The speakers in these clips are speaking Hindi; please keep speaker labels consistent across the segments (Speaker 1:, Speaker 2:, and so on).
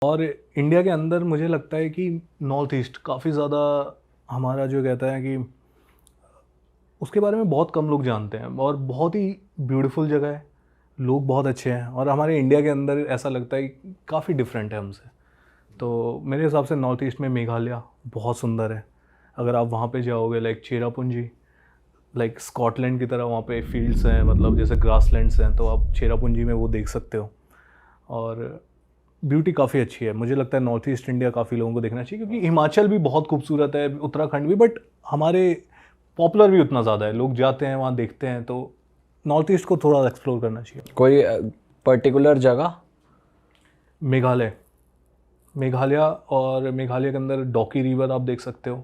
Speaker 1: और इंडिया के अंदर मुझे लगता है कि नॉर्थ ईस्ट काफ़ी ज़्यादा हमारा जो कहता है कि उसके बारे में बहुत कम लोग जानते हैं और बहुत ही ब्यूटीफुल जगह है, लोग बहुत अच्छे हैं और हमारे इंडिया के अंदर ऐसा लगता है कि काफ़ी डिफरेंट है हमसे। तो मेरे हिसाब से नॉर्थ ईस्ट में मेघालय बहुत सुंदर है। अगर आप वहाँ पे जाओगे लाइक चेरापूंजी, लाइक स्कॉटलैंड की तरह वहाँ पे फील्ड्स हैं, मतलब जैसे ग्रासलैंड्स हैं, तो आप चेरापूंजी में वो देख सकते हो। और ब्यूटी काफ़ी अच्छी है। मुझे लगता है नॉर्थ ईस्ट इंडिया काफ़ी लोगों को देखना चाहिए, क्योंकि हिमाचल भी बहुत खूबसूरत है, उत्तराखंड भी, बट हमारे पॉपुलर भी उतना ज़्यादा है, लोग जाते हैं वहाँ देखते हैं, तो नॉर्थ ईस्ट को थोड़ा एक्सप्लोर करना चाहिए।
Speaker 2: कोई पर्टिकुलर जगह?
Speaker 1: मेघालय, मेघालय और मेघालय के अंदर डॉकी रिवर आप देख सकते हो,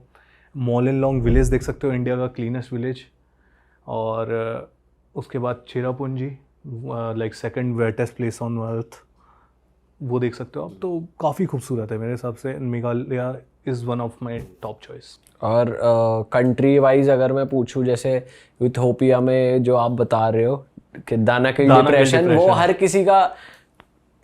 Speaker 1: मोलिनलोंग विलेज देख सकते हो, इंडिया का क्लीनेस्ट विलेज। और उसके बाद Cherrapunji, like second wettest place on earth, वो देख सकते हो आप। तो काफ़ी खूबसूरत है मेरे हिसाब से। Meghalaya is one of my top choice.
Speaker 2: और कंट्री वाइज अगर मैं पूछूं, जैसे इथियोपिया में जो आप बता रहे हो कि दानाकिल डिप्रेशन, वो हर किसी का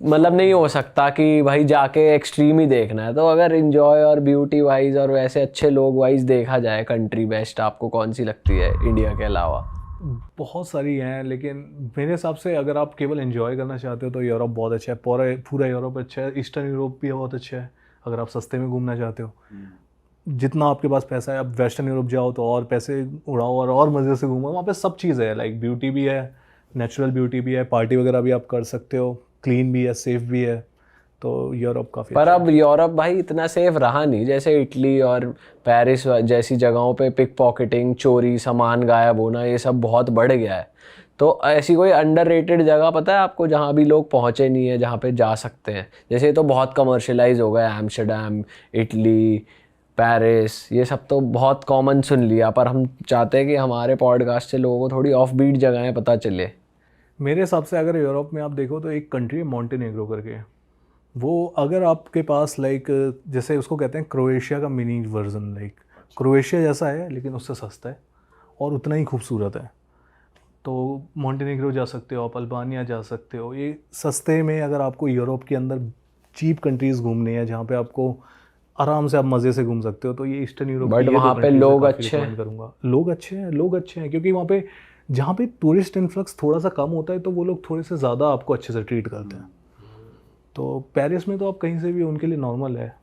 Speaker 2: मतलब नहीं हो सकता कि भाई जाके एक्सट्रीम ही देखना है। तो अगर एंजॉय और ब्यूटी वाइज और वैसे अच्छे लोग वाइज देखा जाए, कंट्री बेस्ट आपको कौन सी लगती है इंडिया के अलावा?
Speaker 1: बहुत सारी हैं, लेकिन मेरे हिसाब से अगर आप केवल एंजॉय करना चाहते हो तो यूरोप बहुत अच्छा है। पूरा पूरा यूरोप अच्छा है। ईस्टर्न यूरोप भी बहुत अच्छा है अगर आप सस्ते में घूमना चाहते हो। जितना आपके पास पैसा है, आप वेस्टर्न यूरोप जाओ तो और पैसे उड़ाओ और मज़े से घूमो। वहाँ पे सब चीज़ है, लाइक ब्यूटी भी है, नेचुरल ब्यूटी भी है, पार्टी वगैरह भी आप कर सकते हो, क्लीन भी है, सेफ भी है। तो यूरोप काफ़ी
Speaker 2: पर
Speaker 1: अच्छा
Speaker 2: अब यूरोप भाई इतना सेफ रहा नहीं। जैसे इटली और पेरिस जैसी जगहों पे पिक पॉकेटिंग, चोरी, सामान गायब होना, ये सब बहुत बढ़ गया है। तो ऐसी कोई अंडररेटेड जगह पता है आपको जहाँ भी लोग पहुँचे नहीं है, जहाँ पे जा सकते हैं? जैसे ये तो बहुत कमर्शलाइज हो गया, एम्स्टर्डम, इटली, पेरिस, ये सब तो बहुत कॉमन सुन लिया। पर हम चाहते हैं कि हमारे पॉडकास्ट से लोगों को थोड़ी ऑफ बीट जगहें पता चले।
Speaker 1: मेरे हिसाब से अगर यूरोप में आप देखो तो एक कंट्री है मॉन्टेनेग्रो करके। वो अगर आपके पास लाइक जैसे उसको कहते हैं क्रोएशिया का मिनी वर्जन, लाइक क्रोएशिया जैसा है लेकिन उससे सस्ता है और उतना ही खूबसूरत है। तो मॉन्टेनेग्रो जा सकते हो आप, अल्बानिया जा सकते हो। ये सस्ते में अगर आपको यूरोप के अंदर चीप कंट्रीज़ घूमनी है जहाँ पे आपको आराम से आप मज़े से घूम सकते हो, तो ये ईस्टर्न यूरोप की
Speaker 2: बट
Speaker 1: ये दो
Speaker 2: वहाँ पे
Speaker 1: कंट्रीज़ मैं
Speaker 2: लोग
Speaker 1: काफ़ी
Speaker 2: अच्छे
Speaker 1: रिकमेंड
Speaker 2: हैं।
Speaker 1: करूँगा। लोग अच्छे हैं, लोग अच्छे हैं, क्योंकि वहाँ पे जहाँ पे टूरिस्ट इन्फ्लक्स थोड़ा सा कम होता है तो वो लोग थोड़े से ज़्यादा आपको अच्छे से ट्रीट करते हैं। तो पेरिस में तो आप कहीं से भी उनके लिए नॉर्मल है,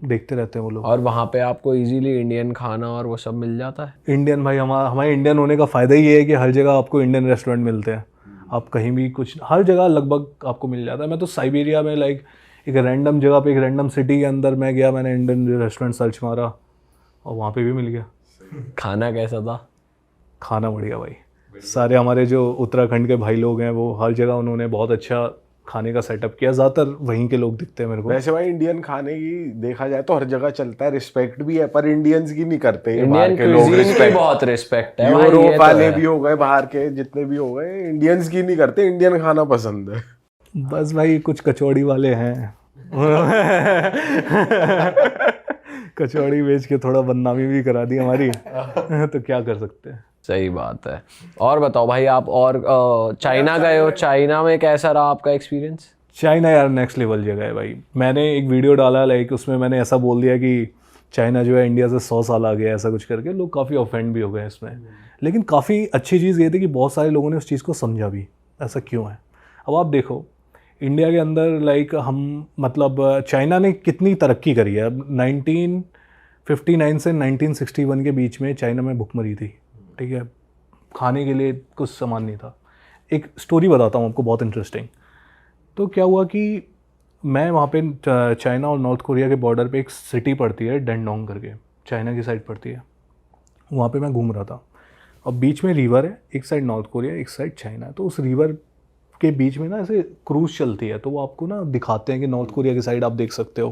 Speaker 1: देखते रहते हैं वो लोग।
Speaker 2: और वहाँ पे आपको इजीली इंडियन खाना और वो सब मिल जाता है।
Speaker 1: इंडियन भाई, हमारे इंडियन होने का फ़ायदा ही ये है कि हर जगह आपको इंडियन रेस्टोरेंट मिलते हैं। आप कहीं भी कुछ, हर जगह लगभग आपको मिल जाता है। मैं तो साइबेरिया में लाइक एक रैंडम जगह पे, एक रैंडम सिटी के अंदर मैं गया, मैंने इंडियन रेस्टोरेंट सर्च मारा और वहाँ पे भी मिल गया।
Speaker 2: खाना कैसा था?
Speaker 1: खाना बढ़िया भाई। सारे हमारे जो उत्तराखंड के भाई लोग हैं वो हर जगह उन्होंने बहुत अच्छा खाने का सेटअप किया। ज़्यादातर वहीं के लोग दिखते हैं मेरे को।
Speaker 3: वैसे भाई इंडियन खाने की देखा जाए तो हर जगह चलता है, रिस्पेक्ट भी है, पर इंडियंस की नहीं करते ये बाहर
Speaker 2: इंडियन
Speaker 3: के लोग
Speaker 2: क्विजीन की
Speaker 3: रिस्पेक्ट।
Speaker 2: बहुत रिस्पेक्ट है भाई, ये
Speaker 3: यूरोप
Speaker 2: तो
Speaker 3: वाले
Speaker 2: है।
Speaker 3: भी हो गए, बाहर के जितने भी हो गए, इंडियंस की नहीं करते, इंडियन खाना पसंद है।
Speaker 1: बस भाई कुछ कचौड़ी वाले हैं कचौड़ी बेच के थोड़ा बदनामी भी करा दी हमारी तो क्या कर सकते हैं।
Speaker 2: सही बात है। और बताओ भाई, आप और चाइना गए हो, चाइना में कैसा रहा आपका एक्सपीरियंस?
Speaker 1: चाइना यार नेक्स्ट लेवल जगह है भाई। मैंने एक वीडियो डाला, लाइक उसमें मैंने ऐसा बोल दिया कि चाइना जो है इंडिया से 100 साल आ गया, ऐसा कुछ करके लोग काफ़ी ऑफेंड भी हो गए इसमें। लेकिन काफ़ी अच्छी चीज़ ये थी कि बहुत सारे लोगों ने उस चीज़ को समझा भी, ऐसा क्यों है। अब आप देखो इंडिया के अंदर लाइक हम, मतलब चाइना ने कितनी तरक्की करी है। अब 1959 से 1961 के बीच में चाइना में भुखमरी थी, ठीक है, खाने के लिए कुछ सामान नहीं था। एक स्टोरी बताता हूँ आपको, बहुत इंटरेस्टिंग। तो क्या हुआ कि मैं वहाँ पे चाइना और नॉर्थ कोरिया के बॉर्डर पे एक सिटी पड़ती है डेंडोंग करके, चाइना की साइड पड़ती है। वहाँ पे मैं घूम रहा था और बीच में रिवर है, एक साइड नॉर्थ कोरिया, एक साइड चाइना है। तो उस रिवर के बीच में ना ऐसे क्रूज चलती है, तो वो आपको ना दिखाते हैं कि नॉर्थ कोरिया की साइड आप देख सकते हो,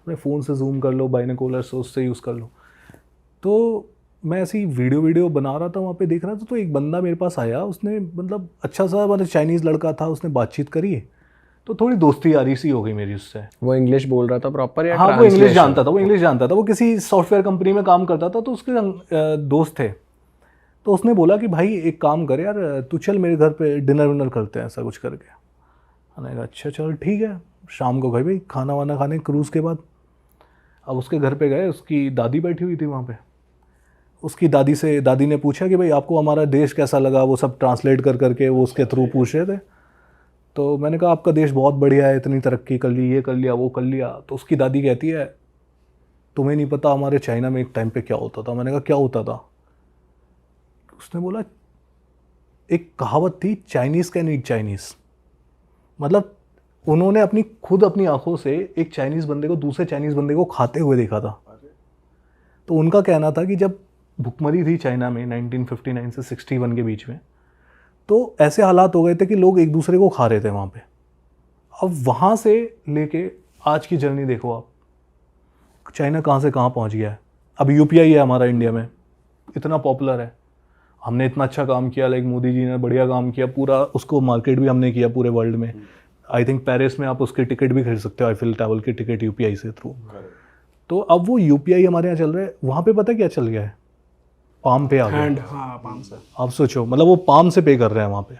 Speaker 1: अपने फ़ोन से जूम कर लो, बाइनोकुलर से उससे यूज़ कर लो। तो मैं ऐसी वीडियो बना रहा था, वहाँ पे देख रहा था, तो एक बंदा मेरे पास आया, उसने मतलब अच्छा सा, मतलब चाइनीज़ लड़का था, उसने बातचीत करी, तो थोड़ी दोस्ती यारी सी हो गई मेरी उससे।
Speaker 2: वो इंग्लिश बोल रहा था प्रॉपर या
Speaker 1: हाँ, वो इंग्लिश
Speaker 2: ट्रांसलेशन?
Speaker 1: जानता था, वो इंग्लिश जानता था, वो किसी सॉफ्टवेयर कंपनी में काम करता था, तो उसके दोस्त थे। तो उसने बोला कि भाई एक काम कर यार, तू चल मेरे घर पे डिनर विनर करते हैं, ऐसा कुछ करके। मैंने कहा अच्छा चलो ठीक है। शाम को गए भाई खाना वाना खाने क्रूज़ के बाद। अब उसके घर पे गए, उसकी दादी बैठी हुई थी वहाँ पे। उसकी दादी ने पूछा कि भाई आपको हमारा देश कैसा लगा, वो सब ट्रांसलेट कर करके वो उसके थ्रू पूछ रहे थे। तो मैंने कहा आपका देश बहुत बढ़िया है, इतनी तरक्की कर ली, ये कर लिया वो कर लिया। तो उसकी दादी कहती है तुम्हें नहीं पता हमारे चाइना में एक टाइम पे क्या होता था। मैंने कहा क्या होता था? उसने बोला एक कहावत थी, चाइनीज़ कैन ईट चाइनीज़। मतलब उन्होंने अपनी आंखों से एक चाइनीज़ बंदे को दूसरे चाइनीज़ बंदे को खाते हुए देखा था। तो उनका कहना था कि जब भुखमरी थी चाइना में 1959 से 61 के बीच में, तो ऐसे हालात हो गए थे कि लोग एक दूसरे को खा रहे थे वहाँ पे। अब वहाँ से लेके आज की जर्नी देखो आप, चाइना कहाँ से कहाँ पहुँच गया है। अब यूपीआई है हमारा इंडिया में, इतना पॉपुलर है, हमने इतना अच्छा काम किया, लाइक मोदी जी ने बढ़िया काम किया, पूरा उसको मार्केट भी हमने किया पूरे वर्ल्ड में। आई थिंक पेरिस में आप उसकी टिकट भी खरीद सकते हो, आईफिल टावर की टिकट यूपीआई से थ्रू। तो अब वो यूपीआई हमारे यहाँ चल रहा है, वहाँ पे पता क्या चल गया है, पाम पे आ गया।
Speaker 4: हाँ पाम से।
Speaker 1: आप सोचो, मतलब वो पाम से पे कर रहे हैं वहाँ पे।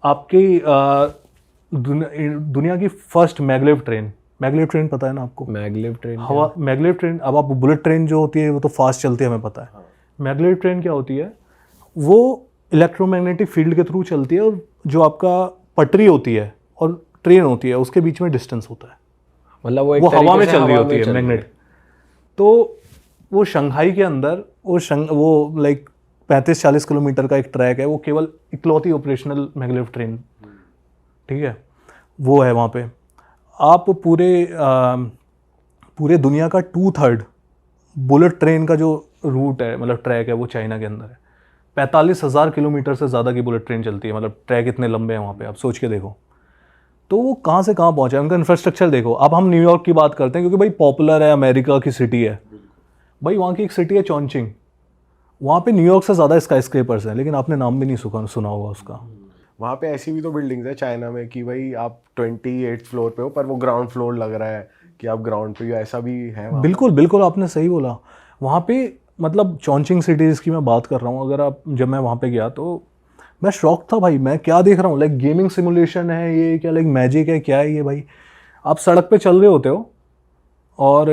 Speaker 1: आपकी दुनिया की फर्स्ट मैगलेव ट्रेन पता है ना आपको?
Speaker 2: मैगलेव ट्रेन
Speaker 1: हवा मैगलेव ट्रेन, अब आप बुलेट ट्रेन जो होती है वो तो फास्ट चलती है हमें पता है। मैगलेव ट्रेन क्या होती है, वो इलेक्ट्रोमैग्नेटिक फील्ड के थ्रू चलती है, और जो आपका पटरी होती है और ट्रेन होती है उसके बीच में डिस्टेंस होता है,
Speaker 2: मतलब वो एक
Speaker 1: वो हवा
Speaker 2: तरीके
Speaker 1: में
Speaker 2: से
Speaker 1: चल रही
Speaker 2: हवा
Speaker 1: होती
Speaker 2: में
Speaker 1: है
Speaker 2: चल रही
Speaker 1: मैग्नेट। तो वो शंघाई के अंदर वो लाइक 35-40 किलोमीटर का एक ट्रैक है, वो केवल इकलौती ऑपरेशनल मैगलेव ट्रेन, ठीक है, वो है वहाँ पे। आप पूरे दुनिया का 2/3 बुलेट ट्रेन का जो रूट है, मतलब ट्रैक है, वो चाइना के अंदर है। 45,000 किलोमीटर से ज़्यादा की बुलेट ट्रेन चलती है, मतलब ट्रैक इतने लंबे हैं वहाँ पे, आप सोच के देखो। तो वो कहाँ से कहाँ पहुँचा है, उनका इंफ्रास्ट्रक्चर देखो। अब हम न्यूयॉर्क की बात करते हैं क्योंकि भाई पॉपुलर है, अमेरिका की सिटी है भाई। वहाँ की एक सिटी है चॉन्चिंग, वहाँ पे न्यूयॉर्क से ज़्यादा स्काई स्क्रेपर्स हैं, लेकिन आपने नाम भी नहीं सुना होगा उसका।
Speaker 3: वहाँ पे ऐसी भी तो बिल्डिंग्स है चाइना में कि भाई आप 28th फ्लोर पे हो पर वो ग्राउंड फ्लोर लग रहा है कि आप ग्राउंड पे हो, ऐसा भी है वहाँ
Speaker 1: बिल्कुल बिल्कुल, आपने सही बोला। वहाँ पे मतलब चॉन्चिंग सिटीज़ की मैं बात कर रहा हूँ, अगर आप, जब मैं वहाँ पे गया तो मैं शॉक था भाई, मैं क्या देख रहा हूँ, लाइक गेमिंग सिमुलेशन है ये, क्या लाइक मैजिक है, क्या है ये भाई। आप सड़क पे चल रहे होते हो और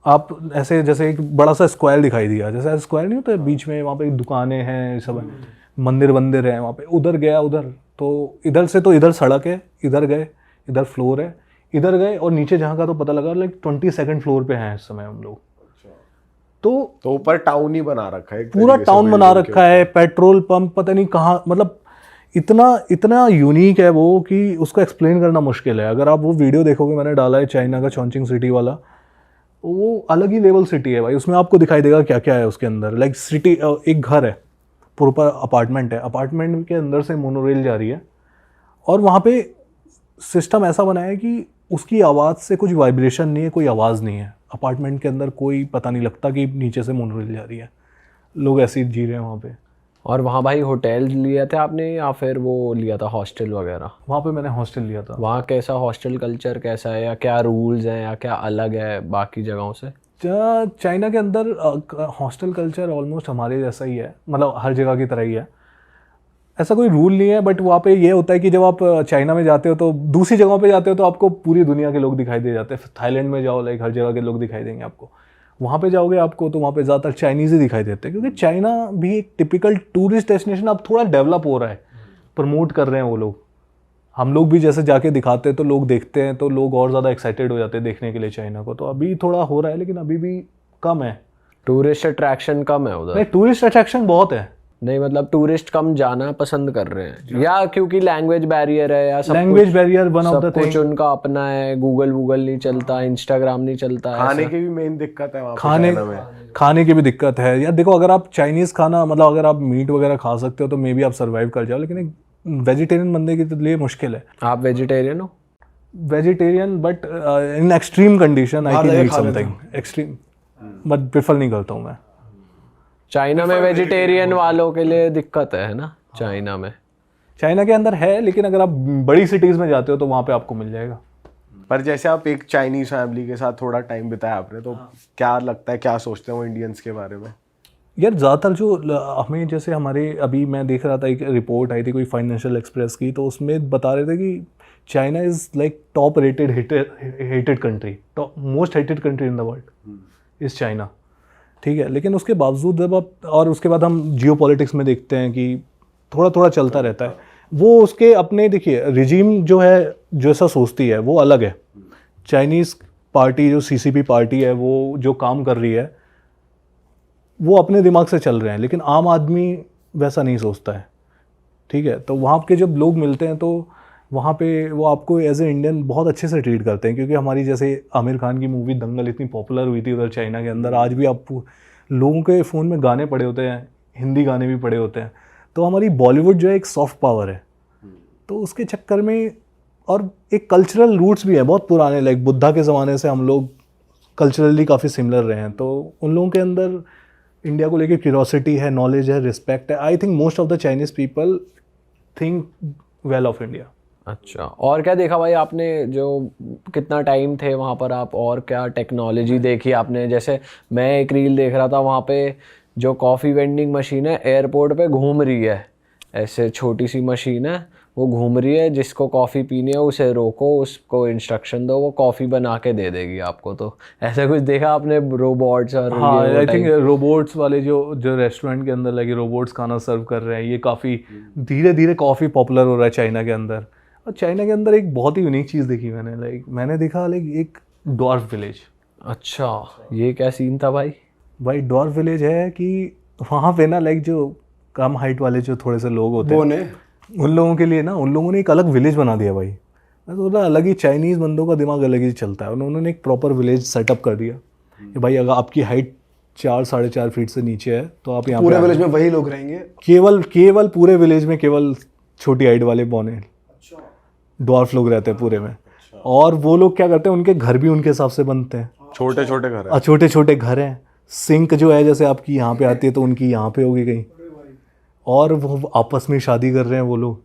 Speaker 1: आप ऐसे, जैसे एक बड़ा सा स्क्वायर दिखाई दिया, जैसे स्क्वायर नहीं होता है बीच में, वहाँ पे दुकानें हैं, सब मंदिर है वहाँ पे। उधर गया, उधर तो इधर से तो इधर सड़क है, इधर गए, इधर फ्लोर है, इधर गए, और नीचे जहाँ का तो पता लगा लाइक 22nd फ्लोर पे हैं इस समय हम लोग। तो
Speaker 3: ऊपर टाउन ही बना रखा है,
Speaker 1: पूरा टाउन बना रखा है, पेट्रोल पंप पता नहीं कहाँ, मतलब इतना यूनिक है वो कि उसको एक्सप्लेन करना मुश्किल है। अगर आप वो वीडियो देखोगे, मैंने डाला है चाइना का चॉन्चिंग सिटी वाला, वो अलग ही लेवल सिटी है भाई। उसमें आपको दिखाई देगा क्या क्या है उसके अंदर। लाइक सिटी, एक घर है, प्रॉपर अपार्टमेंट है, अपार्टमेंट के अंदर से मोनोरेल जा रही है, और वहाँ पे सिस्टम ऐसा बना है कि उसकी आवाज़ से कुछ वाइब्रेशन नहीं है, कोई आवाज़ नहीं है अपार्टमेंट के अंदर, कोई पता नहीं लगता कि नीचे से मोनोरेल जा रही है। लोग ऐसे ही जी रहे हैं वहाँ पे।
Speaker 2: और वहाँ भाई होटल लिया था आपने या फिर वो लिया था हॉस्टल वगैरह?
Speaker 1: वहाँ पे मैंने हॉस्टल लिया था।
Speaker 2: वहाँ कैसा हॉस्टल कल्चर कैसा है, या क्या रूल्स हैं, या क्या अलग है बाकी जगहों से?
Speaker 1: चाइना के अंदर हॉस्टल कल्चर ऑलमोस्ट हमारे जैसा ही है, मतलब हर जगह की तरह ही है, ऐसा कोई रूल नहीं है। बट वहाँ पे ये होता है कि जब आप चाइना में जाते हो तो दूसरी जगहों पे जाते हो तो आपको पूरी दुनिया के लोग दिखाई दे जाते हैं। थाईलैंड में जाओ, लाइक हर जगह के लोग दिखाई देंगे आपको। वहाँ पे जाओगे आपको तो वहाँ पे ज़्यादातर चाइनीज़ ही दिखाई देते हैं, क्योंकि चाइना भी एक टिपिकल टूरिस्ट डेस्टिनेशन अब थोड़ा डेवलप हो रहा है, प्रमोट कर रहे हैं वो लोग। हम लोग भी जैसे जाके दिखाते हैं तो लोग देखते हैं, तो लोग और ज़्यादा एक्साइटेड हो जाते हैं देखने के लिए चाइना को। तो अभी थोड़ा हो रहा है, लेकिन अभी भी कम है।
Speaker 2: टूरिस्ट अट्रैक्शन कम है उधर?
Speaker 1: नहीं, टूरिस्ट अट्रैक्शन बहुत है।
Speaker 2: नहीं, मतलब टूरिस्ट कम जाना पसंद कर रहे हैं, या क्योंकि लैंग्वेज बैरियर है, या सब
Speaker 1: language barrier one of the
Speaker 2: कुछ उनका अपना है, गूगल नहीं चलता, इंस्टाग्राम नहीं चलता,
Speaker 3: खाने की भी मेन दिक्कत है वहाँ पे चाइना में।
Speaker 1: खाने की भी दिक्कत है यार। देखो, अगर आप चाइनीज़ खाना, मतलब अगर आप मीट वगैरह खा सकते हो तो मे बी आप सर्वाइव कर जाओ, लेकिन एक वेजिटेरियन बंदे के लिए मुश्किल है।
Speaker 2: आप वेजिटेरियन हो?
Speaker 1: Vegetarian, but in extreme condition I can eat something extreme, but prefer नहीं करता हूँ मैं।
Speaker 2: चाइना में वेजिटेरियन वालों के लिए दिक्कत है ना? चाइना में,
Speaker 1: चाइना के अंदर है, लेकिन अगर आप बड़ी सिटीज़ में जाते हो तो वहाँ पे आपको मिल जाएगा।
Speaker 3: पर जैसे आप एक चाइनीज फैमिली के साथ थोड़ा टाइम बिताया आपने, तो क्या लगता है, क्या सोचते हैं वो इंडियंस के बारे में?
Speaker 1: यार ज़्यादातर जो हमें, जैसे हमारे अभी मैं देख रहा था एक रिपोर्ट आई थी कोई फाइनेंशियल एक्सप्रेस की, तो उसमें बता रहे थे कि China is like top rated hated country, top most hated country in the world is China, ठीक है। लेकिन उसके बावजूद जब आप, और उसके बाद हम जियो पॉलिटिक्स में देखते हैं कि थोड़ा थोड़ा चलता रहता है, वो उसके अपने, देखिए रिजीम जो है जैसा सोचती है वो अलग है। चाइनीज़ पार्टी जो सीसीपी पार्टी है वो जो काम कर रही है वो अपने दिमाग से चल रहे हैं, लेकिन आम आदमी वैसा नहीं सोचता है, ठीक है। तो वहाँ के जब लोग मिलते हैं तो वहाँ पे वो आपको एज ए इंडियन बहुत अच्छे से ट्रीट करते हैं, क्योंकि हमारी जैसे आमिर खान की मूवी दंगल इतनी पॉपुलर हुई थी उधर चाइना के अंदर, आज भी आप लोगों के फ़ोन में गाने पड़े होते हैं, हिंदी गाने भी पड़े होते हैं। तो हमारी बॉलीवुड जो है एक सॉफ्ट पावर है, तो उसके चक्कर में, और एक कल्चरल रूट्स भी हैं बहुत पुराने, लाइक बुद्धा के ज़माने से हम लोग कल्चरली काफ़ी सिमिलर रहे हैं, तो उन लोगों के अंदर इंडिया को लेके क्यूरोसिटी है, नॉलेज है, रिस्पेक्ट है। I think most of the Chinese people think well of India.
Speaker 2: अच्छा, और क्या देखा भाई आपने, जो कितना टाइम थे वहाँ पर आप, और क्या टेक्नोलॉजी देखी आपने? जैसे मैं एक रील देख रहा था, वहाँ पे जो कॉफ़ी वेंडिंग मशीन है एयरपोर्ट पे घूम रही है, ऐसे छोटी सी मशीन है वो घूम रही है, जिसको कॉफ़ी पीनी है उसे रोको, उसको इंस्ट्रक्शन दो, वो कॉफ़ी बना के दे देगी आपको। तो ऐसा कुछ देखा आपने, रोबोट्स और
Speaker 1: हाँ,
Speaker 2: ये वो
Speaker 1: आई थिंक
Speaker 2: type?
Speaker 1: रोबोट्स वाले जो जो रेस्टोरेंट के अंदर लगे रोबोट्स खाना सर्व कर रहे हैं, ये काफ़ी धीरे धीरे काफ़ी पॉपुलर हो रहा है चाइना के अंदर। और चाइना के अंदर एक बहुत ही यूनिक चीज़ देखी मैंने, लाइक मैंने देखा लाइक एक डॉर्फ विलेज।
Speaker 2: अच्छा, ये क्या सीन था भाई?
Speaker 1: भाई डॉर्फ विलेज है कि वहाँ पे ना लाइक जो कम हाइट वाले जो थोड़े से लोग होते हैं, उन लोगों के लिए ना उन लोगों ने एक अलग विलेज बना दिया भाई। तो ना अलग ही चाइनीज़ बंदों का दिमाग अलग ही चलता है, उन्होंने एक प्रॉपर विलेज सेटअप कर दिया कि भाई अगर आपकी हाइट 4-4.5 फीट से नीचे है तो आप यहाँ
Speaker 4: पूरे विलेज में वही लोग रहेंगे।
Speaker 1: केवल पूरे विलेज में केवल छोटी हाइट वाले बौने डॉर्फ लोग रहते हैं पूरे में। और वो लोग क्या करते हैं, उनके घर भी उनके हिसाब से बनते हैं,
Speaker 3: छोटे छोटे घर है।
Speaker 1: छोटे छोटे घर हैं। सिंक जो है जैसे आपकी यहाँ पे आती है तो उनकी यहाँ पे होगी कहीं, और वो आपस में शादी कर रहे हैं वो लोग।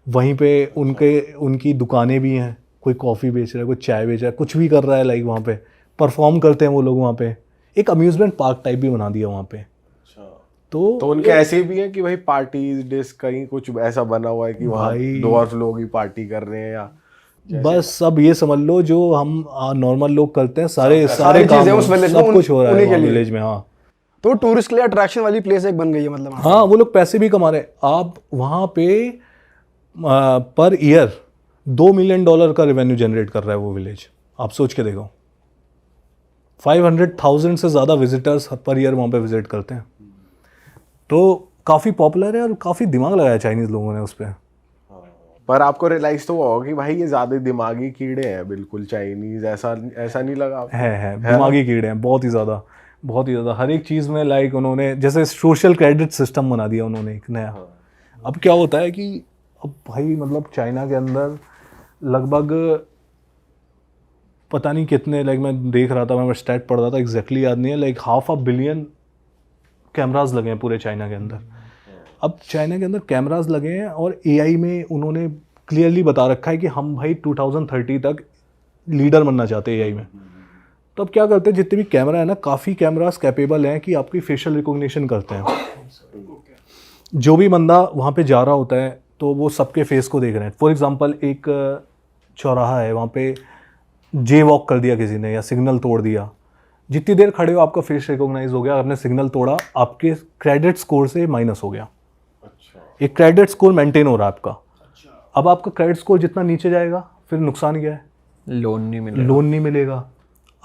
Speaker 1: वहीं पे उनकी दुकानें भी हैं, कोई कॉफ़ी बेच रहा है, कोई चाय बेच रहा है, कुछ भी कर रहा है, लाइक वहाँ पे परफॉर्म करते हैं वो लोग। वहाँ पे एक अम्यूज़मेंट पार्क टाइप भी बना दिया वहाँ पे। तो
Speaker 3: उनके ऐसे भी है कि भाई पार्टी डिस कहीं कुछ ऐसा बना हुआ है कि वहाँ डॉर्फ लोग ही पार्टी कर रहे हैं, या
Speaker 1: बस अब ये समझ लो जो हम नॉर्मल लोग करते हैं सारे काम,
Speaker 4: चीजें उस village में
Speaker 1: सब कुछ हो रहा है
Speaker 4: उन्हीं के लिए।
Speaker 1: विलेज में। हाँ
Speaker 4: तो टूरिस्ट के लिए अट्रैक्शन वाली प्लेस एक बन गई है, मतलब
Speaker 1: हाँ, वो लोग पैसे भी कमा रहे हैं। आप वहाँ पे पर ईयर $2 मिलियन का रेवेन्यू जनरेट कर रहा है वो विलेज। आप सोच के देखो, 500,000 से ज़्यादा विजिटर्स पर ईयर वहाँ पे विजिट करते हैं। तो काफ़ी पॉपुलर है और काफ़ी दिमाग लगाया चाइनीज़ लोगों ने उस पर।
Speaker 3: पर आपको रियलाइज तो हुआ होगा कि भाई ये ज्यादा दिमागी कीड़े हैं बिल्कुल चाइनीज, ऐसा नहीं लगा आपको?
Speaker 1: है दिमागी कीड़े हैं बहुत ही ज़्यादा हर एक चीज़ में। लाइक उन्होंने जैसे सोशल क्रेडिट सिस्टम बना दिया उन्होंने एक नया। अब क्या होता है कि अब भाई मतलब चाइना के अंदर लगभग पता नहीं कितने, लाइक मैं देख रहा था, मैं स्टैट पढ़ रहा था, एग्जैक्टली याद नहीं है, लाइक 500 बिलियन कैमरास लगे हैं पूरे चाइना के अंदर। अब चाइना के अंदर कैमरास लगे हैं और एआई में उन्होंने क्लियरली बता रखा है कि हम भाई 2030 तक लीडर बनना चाहते हैं एआई में। तो अब क्या करते हैं, जितने भी कैमरा है ना, काफ़ी कैमरास कैपेबल हैं कि आपकी फेशियल रिकॉग्निशन करते हैं। जो भी बंदा वहाँ पे जा रहा होता है तो वो सबके फेस को देख रहे हैं। फॉर एग्जांपल एक चौराहा है, वहाँ पे जे वॉक कर दिया किसी ने या सिग्नल तोड़ दिया, जितनी देर खड़े हो आपका फेस रिकॉग्नाइज हो गया, आपने सिग्नल तोड़ा, आपके क्रेडिट स्कोर से माइनस हो गया। एक क्रेडिट स्कोर मेंटेन हो रहा है आपका। अब आपका क्रेडिट स्कोर जितना नीचे जाएगा फिर नुकसान क्या है,
Speaker 2: लोन नहीं मिलेगा।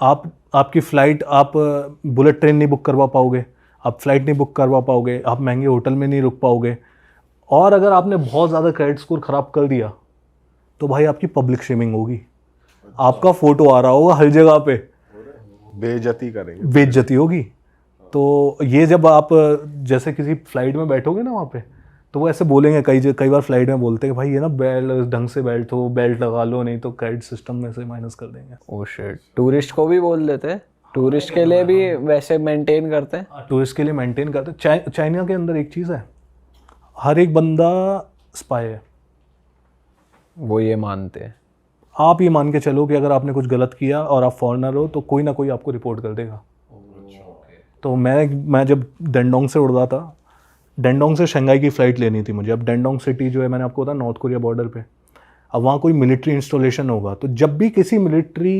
Speaker 1: आपकी फ़्लाइट, आप बुलेट ट्रेन नहीं बुक करवा पाओगे, आप फ्लाइट नहीं बुक करवा पाओगे, आप महंगे होटल में नहीं रुक पाओगे। और अगर आपने बहुत ज़्यादा क्रेडिट स्कोर ख़राब कर दिया तो भाई आपकी पब्लिक शेमिंग होगी, आपका फ़ोटो आ रहा होगा हर जगह पे, बेइज्जती होगी। तो ये जब आप जैसे किसी फ्लाइट में बैठोगे ना वहाँ पे, तो वो ऐसे बोलेंगे, कई बार फ्लाइट में बोलते हैं कि भाई ये ना बेल्ट ढंग से बेल्ट लगा लो, नहीं तो क्रेडिट सिस्टम में से माइनस कर देंगे।
Speaker 2: ओह शिट, टूरिस्ट को भी बोल देते हैं? टूरिस्ट के लिए भी वैसे मेंटेन करते हैं?
Speaker 1: टूरिस्ट के लिए मेंटेन करते हैं। चाइना के अंदर एक चीज़ है, हर एक बंदा स्पाई है।
Speaker 2: वो ये मानते हैं?
Speaker 1: आप ये मान के चलो कि अगर आपने कुछ गलत किया और आप फॉरेनर हो तो कोई ना कोई आपको रिपोर्ट कर देगा। तो मैं जब डेंडोंग से उड़ रहा था, डेंडोंग से शंघाई की फ़्लाइट लेनी थी मुझे। अब डेंडोंग सिटी जो है, मैंने आपको बताया नॉर्थ कोरिया बॉर्डर पे। अब वहाँ कोई मिलिट्री इंस्टॉलेशन होगा तो जब भी किसी मिलिट्री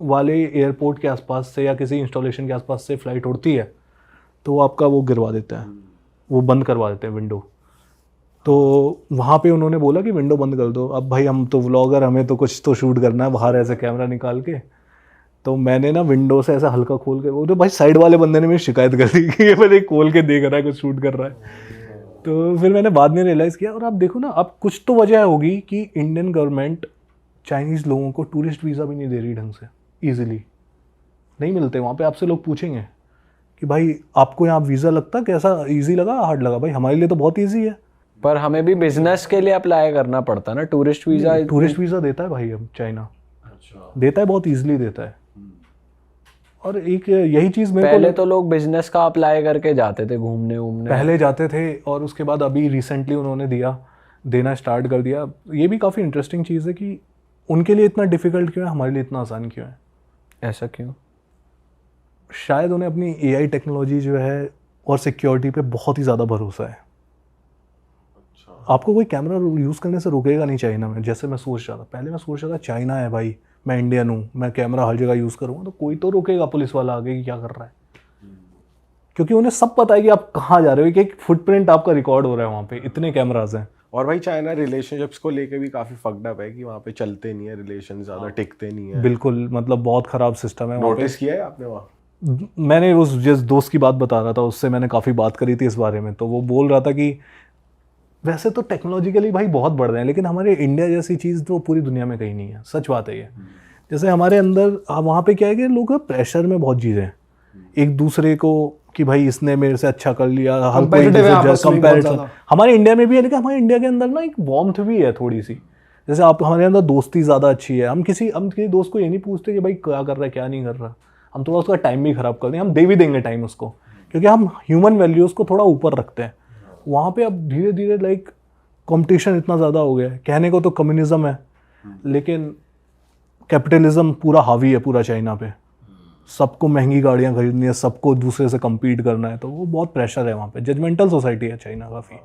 Speaker 1: वाले एयरपोर्ट के आसपास से या किसी इंस्टॉलेशन के आसपास से फ्लाइट उड़ती है तो वो आपका वो गिरवा देता है, वो बंद करवा देते हैं विंडो। तो वहाँ पे उन्होंने बोला कि विंडो बंद कर दो। अब भाई हम तो व्लॉगर, हमें तो कुछ तो शूट करना है बाहर ऐसे कैमरा निकाल के, तो मैंने ना विंडो से ऐसा हल्का खोल के, वो तो भाई साइड वाले बंदे ने मेरी शिकायत कर दी कि ये मैंने खोल के देख रहा है कुछ शूट कर रहा है। तो फिर मैंने बाद में रियलाइज़ किया, और आप देखो ना, अब कुछ तो वजह होगी कि इंडियन गवर्नमेंट चाइनीज़ लोगों को टूरिस्ट वीज़ा भी नहीं दे रही ढंग से, ईजिली नहीं मिलते। वहाँ पे आपसे लोग पूछेंगे कि भाई आपको यहाँ वीज़ा लगता, कैसा ईजी लगा हार्ड लगा? भाई हमारे लिए तो बहुत ईजी है।
Speaker 2: पर हमें भी बिजनेस के लिए अप्लाई करना पड़ता है ना टूरिस्ट वीज़ा।
Speaker 1: टूरिस्ट वीज़ा देता है भाई अब चाइना, देता है, बहुत ईजिली देता है। और एक यही चीज़ मेरे
Speaker 2: पहले तो लोग बिजनेस का अप्लाई करके जाते थे घूमने वूमने,
Speaker 1: पहले जाते थे, और उसके बाद अभी रिसेंटली उन्होंने देना स्टार्ट कर दिया। ये भी काफ़ी इंटरेस्टिंग चीज़ है कि उनके लिए इतना डिफ़िकल्ट क्यों है, हमारे लिए इतना आसान क्यों है।
Speaker 2: ऐसा क्यों?
Speaker 1: शायद उन्हें अपनी AI टेक्नोलॉजी जो है और सिक्योरिटी पे बहुत ही ज़्यादा भरोसा है। आपको कोई कैमरा यूज़ करने से रोकेगा नहीं चाइना में, जैसे मैं सोच रहा था। पहले मैं सोच रहा था चाइना है भाई, मैं इंडियन हूँ, मैं कैमरा हर जगह यूज़ करूँगा तो कोई तो रोकेगा, पुलिस वाला आगे कि क्या कर रहा है, क्योंकि उन्हें सब पता है कि आप कहाँ जा रहे हो, एक फुटप्रिंट आपका रिकॉर्ड हो रहा है वहाँ पे, इतने कैमराज हैं।
Speaker 3: और भाई चाइना रिलेशनशिप्स को लेके भी काफी फक्ड अप है कि वहाँ पे चलते नहीं है रिलेशन, ज्यादा टिकते नहीं है।
Speaker 1: बिल्कुल, मतलब बहुत ख़राब सिस्टम है वहाँ पे।
Speaker 3: नोटिस किया है आपने वहाँ?
Speaker 1: मैंने उस जिस दोस्त की बात बता रहा था उससे मैंने काफ़ी बात करी थी इस बारे में, तो वो बोल रहा था कि वैसे तो टेक्नोलॉजिकली भाई बहुत बढ़ रहे हैं, लेकिन हमारे इंडिया जैसी चीज़ तो पूरी दुनिया में कहीं नहीं है। सच बात है ये। जैसे हमारे अंदर वहाँ पे क्या है कि लोग प्रेशर में बहुत चीज़ें हैं एक दूसरे को, कि भाई इसने मेरे से अच्छा कर लिया, हर कोई
Speaker 4: Competitive है आपस में बहुत
Speaker 1: कंपैरिजन।
Speaker 4: ज़्यादा।
Speaker 1: हमारे इंडिया में भी है, लेकिन हमारे इंडिया के अंदर ना एक वार्मथ भी है थोड़ी सी। जैसे आप, हमारे अंदर दोस्ती ज़्यादा अच्छी है। हम किसी दोस्त को ये नहीं पूछते कि भाई क्या कर रहा है क्या नहीं कर रहा, हम थोड़ा उसका टाइम भी ख़राब कर दें, हम दे भी देंगे टाइम उसको, क्योंकि हम ह्यूमन वैल्यूज़ को थोड़ा ऊपर रखते हैं। वहाँ पे अब धीरे धीरे लाइक कंपटीशन इतना ज़्यादा हो गया है। कहने को तो कम्युनिज्म है, लेकिन कैपिटलिज्म पूरा हावी है पूरा चाइना पे। सबको महंगी गाड़ियाँ खरीदनी है, सबको दूसरे से compete करना है, तो वो बहुत प्रेशर है वहाँ पे। जजमेंटल सोसाइटी है चाइना काफ़ी।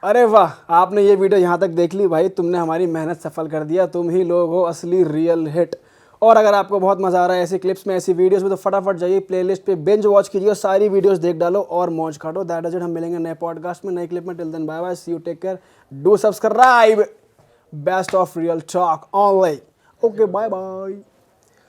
Speaker 4: अरे वाह, आपने ये वीडियो यहाँ तक देख ली भाई, तुमने हमारी मेहनत सफल कर दिया। तुम ही लोग हो असली रियल हिट। और अगर आपको बहुत मज़ा आ रहा है ऐसी क्लिप्स में, ऐसी वीडियोस में, तो फटाफट जाइए प्लेलिस्ट पे, बिंज वॉच कीजिए, सारी वीडियोस देख डालो और मौज काटो। That is it. हम मिलेंगे नए पॉडकास्ट में, नए क्लिप में। Till then bye bye, see you, take care, do subscribe. Best of Real Talk online. Okay, bye bye.